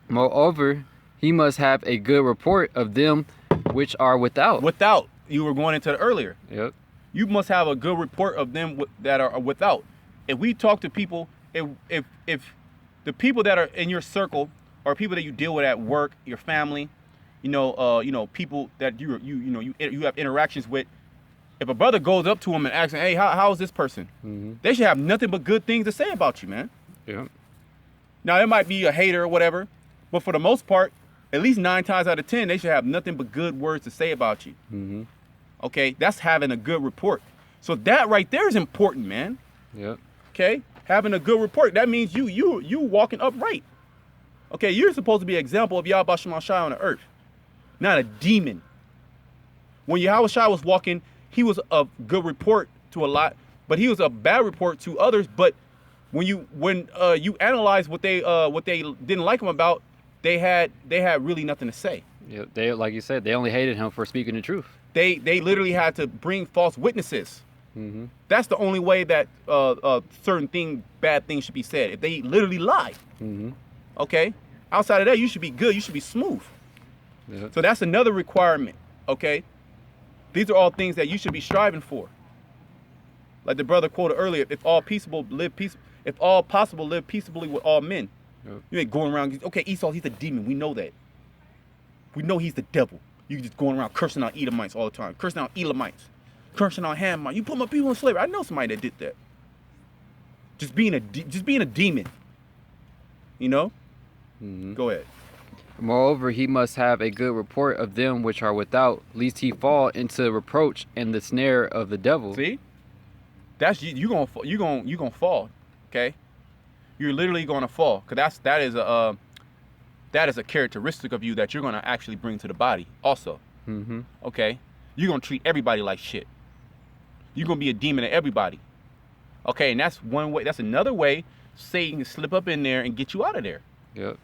Moreover, he must have a good report of them which are without. Without. You were going into it earlier. Yep. You must have a good report of them that are without. If we talk to people, if the people that are in your circle or people that you deal with at work, your family, people that you have interactions with, if a brother goes up to him and asks him, hey, how is this person? Mm-hmm. They should have nothing but good things to say about you, man. Yep. Now, it might be a hater or whatever, but for the most part, at least 9 times out of 10, they should have nothing but good words to say about you. Mm-hmm. Okay? That's having a good report. So that right there is important, man. Yep. Okay? Having a good report, that means you walking upright. Okay? You're supposed to be an example of Yahweh Shem Shai on the earth, not a demon. When Yahweh Shai was walking, he was a good report to a lot, but he was a bad report to others. But when you analyze what they didn't like him about, they had really nothing to say. Yeah, they, like you said, they only hated him for speaking the truth. They literally had to bring false witnesses. Mm-hmm. That's the only way that bad things should be said. If they literally lie. Mm-hmm. Okay? Outside of that, you should be good. You should be smooth. Yep. So that's another requirement. Okay? These are all things that you should be striving for. Like the brother quoted earlier, if all possible, live peaceably with all men. Yep. You ain't going around, okay, Esau, he's a demon. We know that. We know he's the devil. You just going around cursing out Edomites all the time. Cursing out Elamites. Cursing out Hamites. You put my people in slavery. I know somebody that did that. Just being a demon. You know? Mm-hmm. Go ahead. Moreover, he must have a good report of them which are without, lest he fall into reproach and the snare of the devil. See? That's you gonna fall. Okay? You're literally gonna fall. Cause that is a characteristic of you that you're gonna actually bring to the body also. Mm-hmm. Okay? You're gonna treat everybody like shit. You're gonna be a demon to everybody. Okay, and that's one way. That's another way Satan can slip up in there and get you out of there. Yep.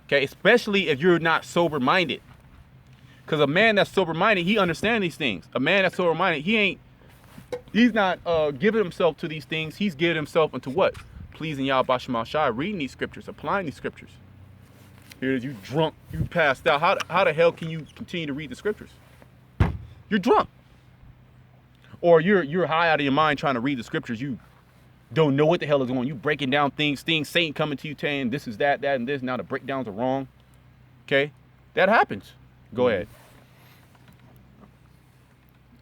Okay, especially if you're not sober-minded. Because a man that's sober-minded, he understands these things. A man that's sober-minded, he's not giving himself to these things. He's giving himself into what? Pleasing Yahweh Shem Shai, reading these scriptures, applying these scriptures. Here it is, you drunk, you passed out. How the hell can you continue to read the scriptures? You're drunk. Or you're high out of your mind trying to read the scriptures. You don't know what the hell is going on. You breaking down things, Satan coming to you saying this is that, and this. Now the breakdowns are wrong. Okay? That happens. Go ahead.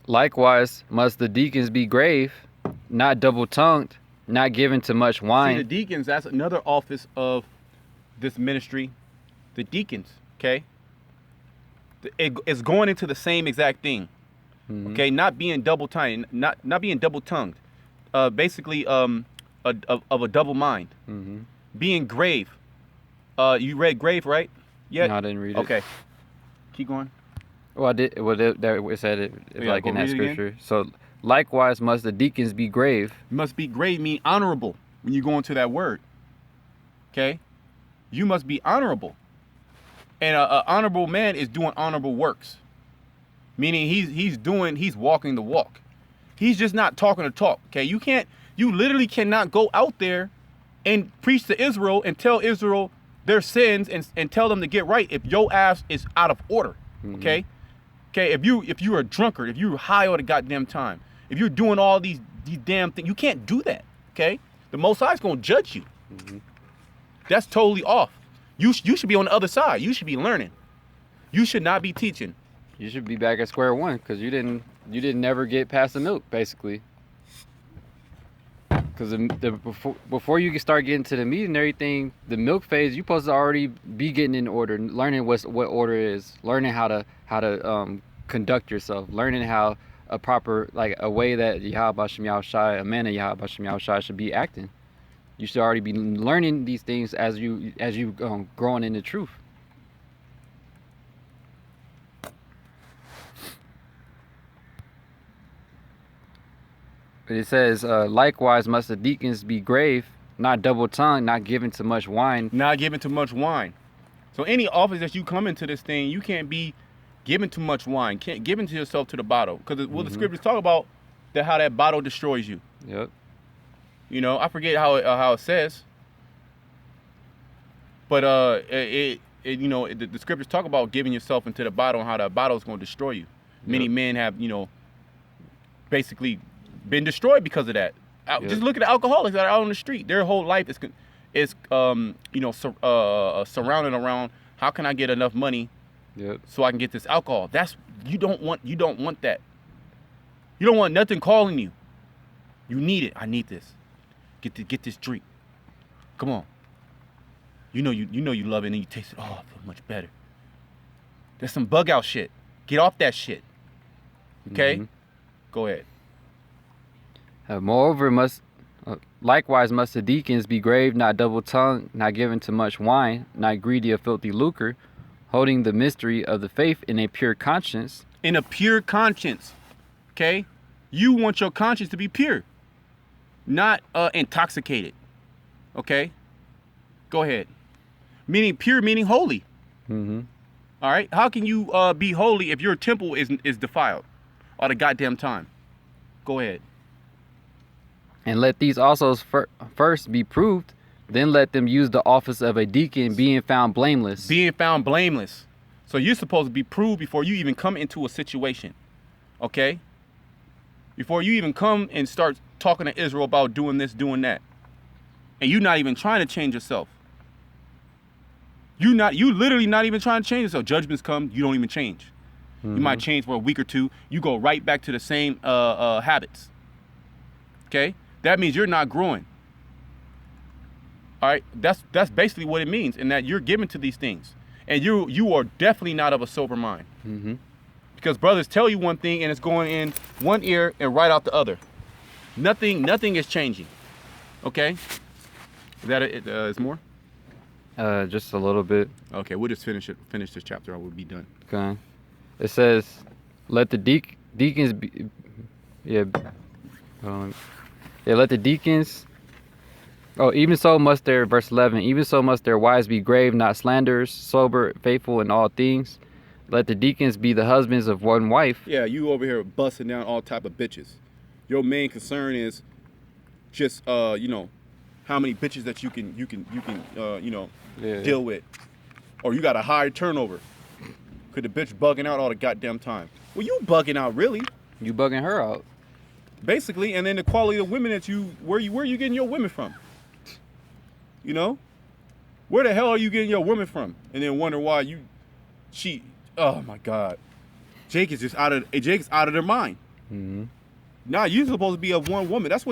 Likewise, must the deacons be grave, not double-tongued, not given to much wine. See, the deacons, that's another office of this ministry. The deacons, okay? It's going into the same exact thing. Mm-hmm. Okay? Not being double-tongued. Not being double-tongued. Basically, of a double mind. Mm-hmm. Being grave. You read grave, right? Yeah. No, I didn't read it. Okay. Keep going. Well, I did. Well, it said it like in that scripture. So, likewise, must the deacons be grave. You must be grave, mean honorable when you go into that word. Okay? You must be honorable. And an honorable man is doing honorable works. Meaning he's walking the walk. He's just not talking the talk. Okay? You literally cannot go out there and preach to Israel and tell Israel their sins and tell them to get right if your ass is out of order. Mm-hmm. Okay? Okay, if you're a drunkard, if you're high all the goddamn time, if you're doing all these damn things, you can't do that. Okay? The Most High is gonna judge you. Mm-hmm. That's totally off. You should be on the other side. You should be learning. You should not be teaching. You should be back at square one because you didn't never get past the milk, basically. Because before you can start getting to the meat and everything, the milk phase, you're supposed to already be getting in order, learning what order is, learning how to conduct yourself, learning how a proper, like a way that Yahweh Shem Yahushai, a man of Yahweh Shem Yahushai should be acting. You should already be learning these things as you growing in the truth. But it says, likewise must the deacons be grave, not double-tongued, not given to much wine. Not given to much wine. So any office that you come into this thing, you can't be given too much wine. Can't give into yourself to the bottle. Because the scriptures talk about how that bottle destroys you. Yep. You know, I forget how it says. But the scriptures talk about giving yourself into the bottle and how that bottle is going to destroy you. Yep. Many men have, basically been destroyed because of that. Yep. Just look at the alcoholics that are out on the street. Their whole life is surrounded around how can I get enough money, yep, so I can get this alcohol. That's you don't want that. You don't want nothing calling you. You need it. I need this. Get this drink. Come on. You know you love it and you taste it. Oh, I feel much better. That's some bug out shit. Get off that shit. Okay? Mm-hmm. Go ahead. Moreover, likewise must the deacons be grave, not double-tongued, not given to much wine, not greedy of filthy lucre, holding the mystery of the faith in a pure conscience. In a pure conscience, okay? You want your conscience to be pure, not intoxicated, okay? Go ahead. Meaning pure, meaning holy. Mm-hmm. All right? How can you be holy if your temple is defiled all the goddamn time? Go ahead. And let these also first be proved, then let them use the office of a deacon, being found blameless. Being found blameless. So you're supposed to be proved before you even come into a situation, okay? Before you even come and start talking to Israel about doing this, doing that. And you're not even trying to change yourself. You literally not even trying to change yourself. Judgments come, you don't even change. Mm-hmm. You might change for a week or two. You go right back to the same habits, okay? That means you're not growing. All right, that's basically what it means, in that you're given to these things, and you are definitely not of a sober mind. Mm-hmm. Because brothers tell you one thing and it's going in one ear and right out the other. Nothing is changing. Okay, is that it? Is more? Just a little bit. Okay, we'll just finish this chapter. I will be done. Okay. It says, let the deacons be. Let the deacons. Even so must their, verse 11, even so must their wives be grave, not slanderers, sober, faithful in all things. Let the deacons be the husbands of one wife. Yeah, you over here busting down all type of bitches. Your main concern is just how many bitches that you can deal with, or you got a high turnover. Cause the bitch bugging out all the goddamn time. Well, you bugging out really. You bugging her out. Basically, and then the quality of women that where you getting your women from? Where the hell are you getting your women from? And then wonder why you cheat. Oh my God, Jake is out of their mind. Mm-hmm. Now you're supposed to be of one woman. That's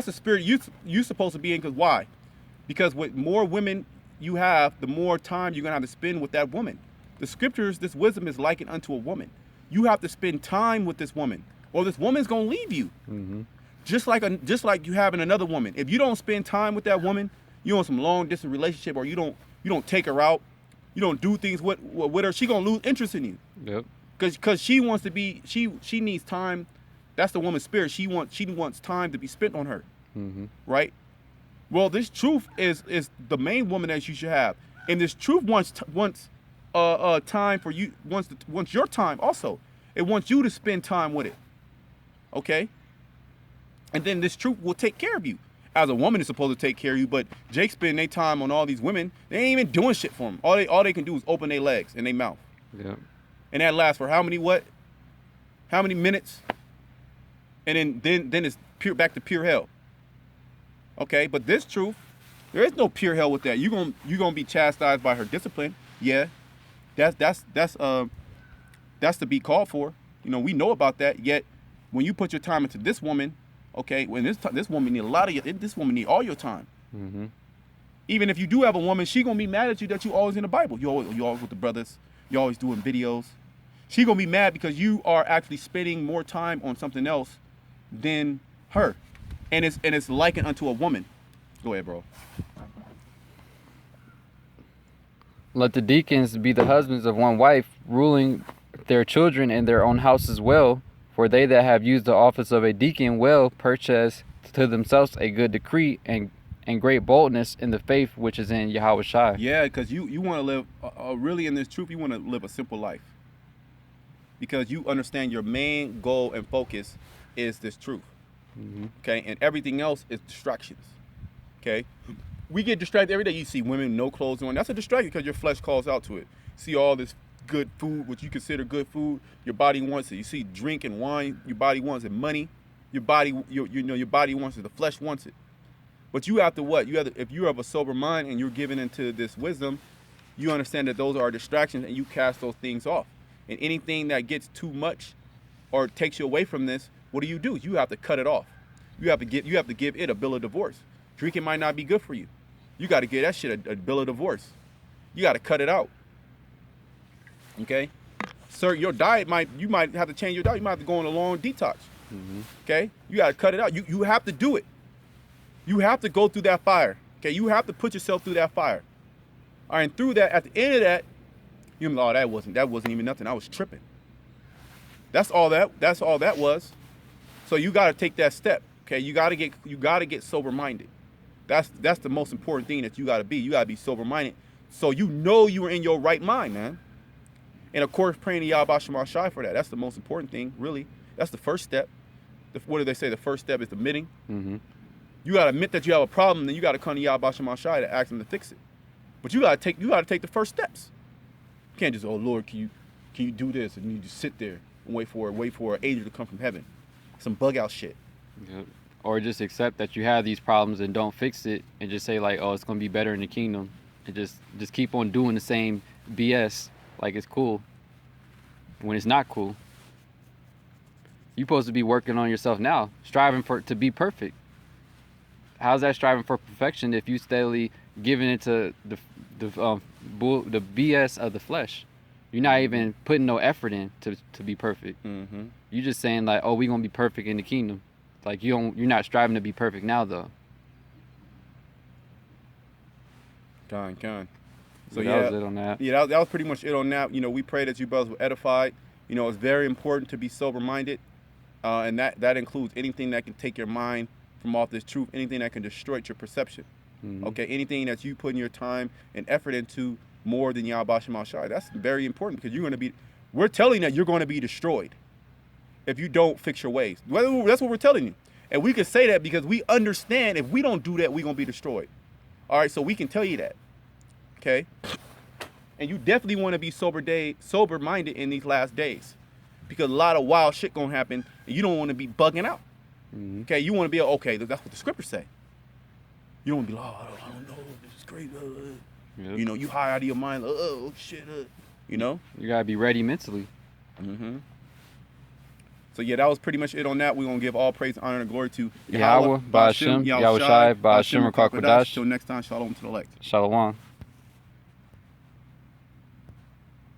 the spirit you supposed to be in. Cause why? Because with more women you have, the more time you're gonna have to spend with that woman. The scriptures, this wisdom is likened unto a woman. You have to spend time with this woman, or this woman's gonna leave you. Mm-hmm. Just like you having another woman. If you don't spend time with that woman, you on some long distance relationship, or you don't take her out, you don't do things with her, she gonna lose interest in you. Yep. Cause she wants to be, she needs time. That's the woman's spirit. She wants time to be spent on her. Mm-hmm. Right? Well, this truth is the main woman that you should have, and this truth wants time for you. Wants your time also. It wants you to spend time with it. Okay? And then this truth will take care of you. As a woman is supposed to take care of you, but Jake spend their time on all these women. They ain't even doing shit for them. All they can do is open their legs and their mouth. Yeah. And that lasts for how many minutes? And then it's back to pure hell. Okay, but this truth, there is no pure hell with that. You're gonna be chastised by her discipline. Yeah, that's to be called for. We know about that. Yet, when you put your time into this woman, Okay, when this woman need a lot of this woman need all your time. Mm-hmm. Even if you do have a woman, she gonna be mad at you that you always in the Bible. You always with the brothers. You always doing videos. She gonna be mad because you are actually spending more time on something else than her, and it's likened unto a woman. Go ahead, bro. Let the deacons be the husbands of one wife, ruling their children in their own houses well. For they that have used the office of a deacon well purchase to themselves a good decree and great boldness in the faith which is in Yahweh Shai. Yeah, because you want to live really in this truth. You want to live a simple life because you understand your main goal and focus is this truth. Mm-hmm. Okay, and everything else is distractions. Okay, we get distracted every day. You see women no clothes on. That's a distraction because your flesh calls out to it. See all this good food, what you consider good food, your body wants it. You see drink and wine, your body wants it. Money, your body, your body wants it. The flesh wants it. But you have to what? You have to, if you have a sober mind and you're giving into this wisdom, you understand that those are distractions and you cast those things off. And anything that gets too much or takes you away from this, what do? You have to cut it off. You have to give it a bill of divorce. Drinking might not be good for you. You got to give that shit a bill of divorce. You got to cut it out. Okay? Sir, your diet you might have to change your diet. You might have to go on a long detox. Mm-hmm. Okay? You got to cut it out. You have to do it. You have to go through that fire. Okay? You have to put yourself through that fire. All right, and through that, at the end of that, you're like, oh, that wasn't even nothing. I was tripping. That's all that was. So you got to take that step. Okay? You got to get sober minded. That's the most important thing that you got to be. You got to be sober minded. So you know you are in your right mind, man. And of course, praying to Yahweh Shema Shai for that. That's the most important thing, really. That's the first step. What do they say? The first step is admitting. Mm-hmm. You got to admit that you have a problem, then you got to come to Yahweh Shema Shai to ask him to fix it. But you got to take the first steps. You can't just, oh Lord, can you do this? And you just sit there and wait for an angel to come from heaven. Some bug out shit. Yep. Or just accept that you have these problems and don't fix it and just say like, oh, it's gonna be better in the kingdom, and just keep on doing the same BS like it's cool when it's not cool. You're supposed to be working on yourself now, striving to be perfect. How's that striving for perfection if you steadily giving into the BS of the flesh? You're not even putting no effort in to be perfect. Mm-hmm. You're just saying like, oh, we're gonna be perfect in the kingdom. Like you're not striving to be perfect now though. Con. So that was it on that. Yeah, that was pretty much it on that. You know, we pray that you brothers were edified. You know, it's very important to be sober-minded, and that includes anything that can take your mind from off this truth, anything that can destroy your perception. Mm-hmm. Okay, anything that you put in your time and effort into more than Yahweh Shema Shai. That's very important because we're telling you that you're going to be destroyed if you don't fix your ways. That's what we're telling you. And we can say that because we understand if we don't do that, we're going to be destroyed. All right, so we can tell you that. Okay? And you definitely want to be sober-minded in these last days because a lot of wild shit going to happen and you don't want to be bugging out. Mm-hmm. Okay? You want to be, okay, that's what the scriptures say. You don't want to be like, oh, I don't know, this is crazy. Yep. You know, you high out of your mind, oh, shit. You know? You gotta be ready mentally. Mm-hmm. So yeah, that was pretty much it on that. We're going to give all praise, honor, and glory to Yahweh, Ba'ashem, Yahweh Shai, Ba'ashem, Rakakwadash. Till next time, shalom to the elect. Shalom.